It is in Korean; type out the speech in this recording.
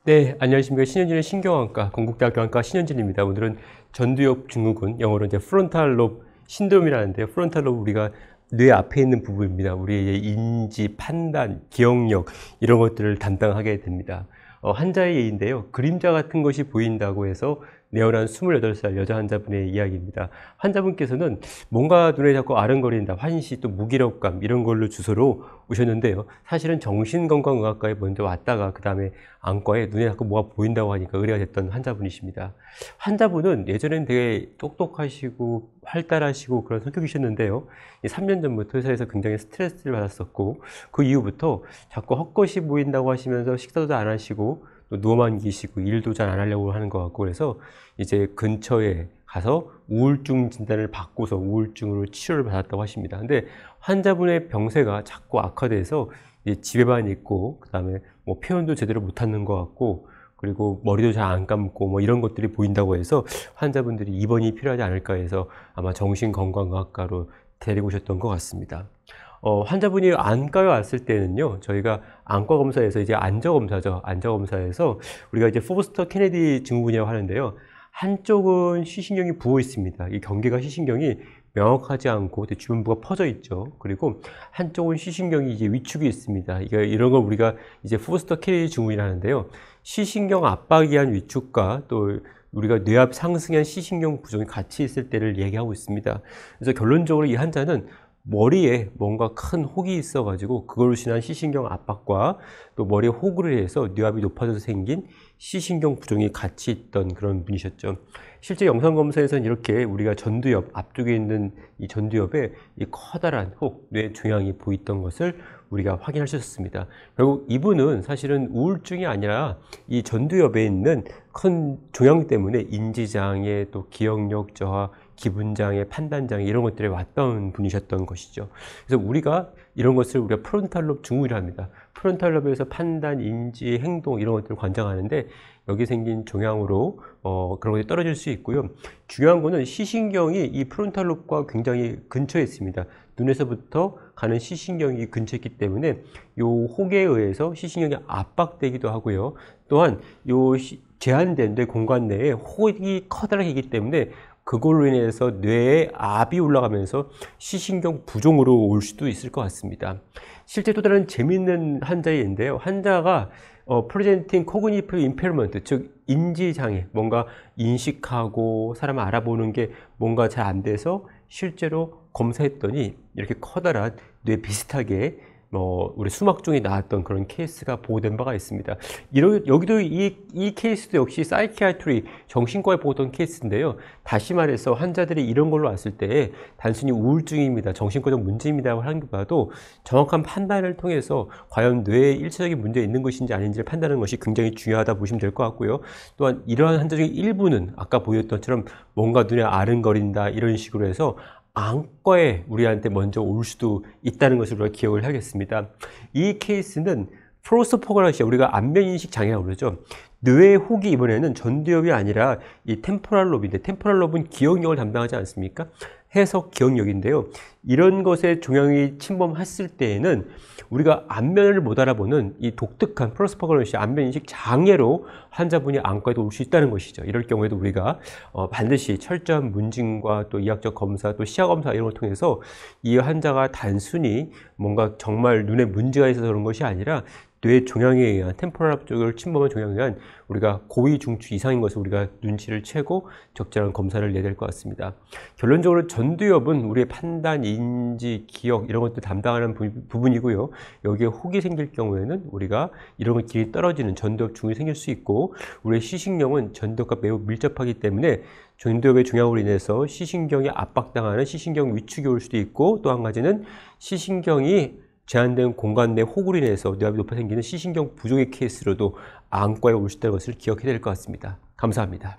네, 안녕하십니까. 신현진의 신경외과, 건국대학교 안과 신현진입니다. 오늘은 전두엽 증후군, 영어로 이제 프론탈 롭 신드롬이라는데요. 프론탈 롭 우리가 뇌 앞에 있는 부분입니다. 우리의 인지, 판단, 기억력 이런 것들을 담당하게 됩니다. 환자의 예인데요. 그림자 같은 것이 보인다고 해서 내원한 28살 여자 환자분의 이야기입니다. 환자분께서는 뭔가 눈에 자꾸 아른거린다, 환시, 또 무기력감 이런 걸로 주소로 오셨는데요. 사실은 정신건강의학과에 먼저 왔다가 그 다음에 안과에 눈에 자꾸 뭐가 보인다고 하니까 의뢰가 됐던 환자분이십니다. 환자분은 예전엔 되게 똑똑하시고 활달하시고 그런 성격이셨는데요. 3년 전부터 회사에서 굉장히 스트레스를 받았었고 그 이후부터 자꾸 헛것이 보인다고 하시면서 식사도 안 하시고 또 누워만 계시고 일도 잘 안 하려고 하는 것 같고 그래서 이제 근처에 가서 우울증 진단을 받고서 우울증으로 치료를 받았다고 하십니다. 근데 환자분의 병세가 자꾸 악화돼서 이제 집에만 있고 그다음에 뭐 표현도 제대로 못하는 것 같고 그리고 머리도 잘 안 감고 뭐 이런 것들이 보인다고 해서 환자분들이 입원이 필요하지 않을까 해서 아마 정신건강의학과로 데리고 오셨던 것 같습니다. 환자분이 안과에 왔을 때는요, 저희가 안과 검사에서 이제 안저검사죠. 안저검사에서 우리가 이제 포스터 케네디 증후군이라고 하는데요. 한쪽은 시신경이 부어 있습니다. 이 경계가 시신경이 명확하지 않고 주변부가 퍼져 있죠. 그리고 한쪽은 시신경이 이제 위축이 있습니다. 이런 걸 우리가 이제 포스터 케네디 증후군이라는데요. 시신경 압박에 의한 위축과 또 우리가 뇌압 상승에 의한 시신경 부종이 같이 있을 때를 얘기하고 있습니다. 그래서 결론적으로 이 환자는 머리에 뭔가 큰 혹이 있어가지고 그걸로 인한 시신경 압박과 또 머리에 호구를 해서 뇌압이 높아져서 생긴 시신경 부종이 같이 있던 그런 분이셨죠. 실제 영상검사에서는 이렇게 우리가 전두엽, 앞쪽에 있는 이 전두엽에 이 커다란 혹, 뇌 종양이 보였던 것을 우리가 확인할 수 있었습니다. 결국 이분은 사실은 우울증이 아니라 이 전두엽에 있는 큰 종양 때문에 인지장애, 또 기억력 저하, 기분장애, 판단장애 이런 것들에 왔던 분이셨던 것이죠. 그래서 우리가 이런 것을 우리가 프론탈롭 증후군이라 합니다. 프론탈롭에서 판단, 인지, 행동 이런 것들을 관장하는데 여기 생긴 종양으로 그런 것이 떨어질 수 있고요. 중요한 거는 시신경이 이 프론탈롭과 굉장히 근처에 있습니다. 눈에서부터 가는 시신경이 근처에 있기 때문에 요 혹에 의해서 시신경이 압박되기도 하고요. 또한 요 제한된 뇌 공간 내에 혹이 커다랗기 때문에 그걸로 인해서 뇌에 압이 올라가면서 시신경 부종으로 올 수도 있을 것 같습니다. 실제 또 다른 재미있는 환자인데요. 환자가 presenting cognitive impairment, 즉 인지장애, 뭔가 인식하고 사람을 알아보는 게 뭔가 잘 안 돼서 실제로 검사했더니 이렇게 커다란 뇌 비슷하게 우리 수막종이 나왔던 그런 케이스가 보고된 바가 있습니다. 여기도 이 케이스도 역시 사이키아트리, 정신과에 보던 케이스인데요. 다시 말해서 환자들이 이런 걸로 왔을 때 단순히 우울증입니다, 정신과적 문제입니다 하는 것보다도 정확한 판단을 통해서 과연 뇌에 일차적인 문제가 있는 것인지 아닌지를 판단하는 것이 굉장히 중요하다 보시면 될 것 같고요. 또한 이러한 환자 중에 일부는 아까 보였던 것처럼 뭔가 눈에 아른거린다 이런 식으로 해서 안과에 우리한테 먼저 올 수도 있다는 것을 우리가 기억을 하겠습니다. 이 케이스는 프로소포그라시아, 우리가 안면인식 장애라고 그러죠. 뇌의 혹이 이번에는 전두엽이 아니라 이 템포럴 롭인데, 템포럴 롭은 기억력을 담당하지 않습니까? 해석 기억력인데요. 이런 것에 종양이 침범했을 때에는 우리가 안면을 못 알아보는 이 독특한 프로소포그라시아 안면인식 장애로 환자분이 안과에도 올 수 있다는 것이죠. 이럴 경우에도 우리가 반드시 철저한 문진과 또 이학적 검사, 또 시야 검사 이런 걸 통해서 이 환자가 단순히 뭔가 정말 눈에 문제가 있어서 그런 것이 아니라 뇌 종양에 의한 템포럴 쪽을 침범한 종양에 의한 우리가 고위 중추 이상인 것을 우리가 눈치를 채고 적절한 검사를 내야 될 것 같습니다. 결론적으로 전두엽은 우리의 판단, 인지, 기억 이런 것들 담당하는 부분이고요. 여기에 혹이 생길 경우에는 우리가 이런 것 길이 떨어지는 전두엽 증후군이 생길 수 있고, 우리의 시신경은 전두엽과 매우 밀접하기 때문에 전두엽의 종양으로 인해서 시신경이 압박당하는 시신경 위축이 올 수도 있고, 또 한 가지는 시신경이 제한된 공간 내 혹으로 인해서 뇌압이 높아 생기는 시신경 부종의 케이스로도 안과에 올 수 있다는 것을 기억해야 될 것 같습니다. 감사합니다.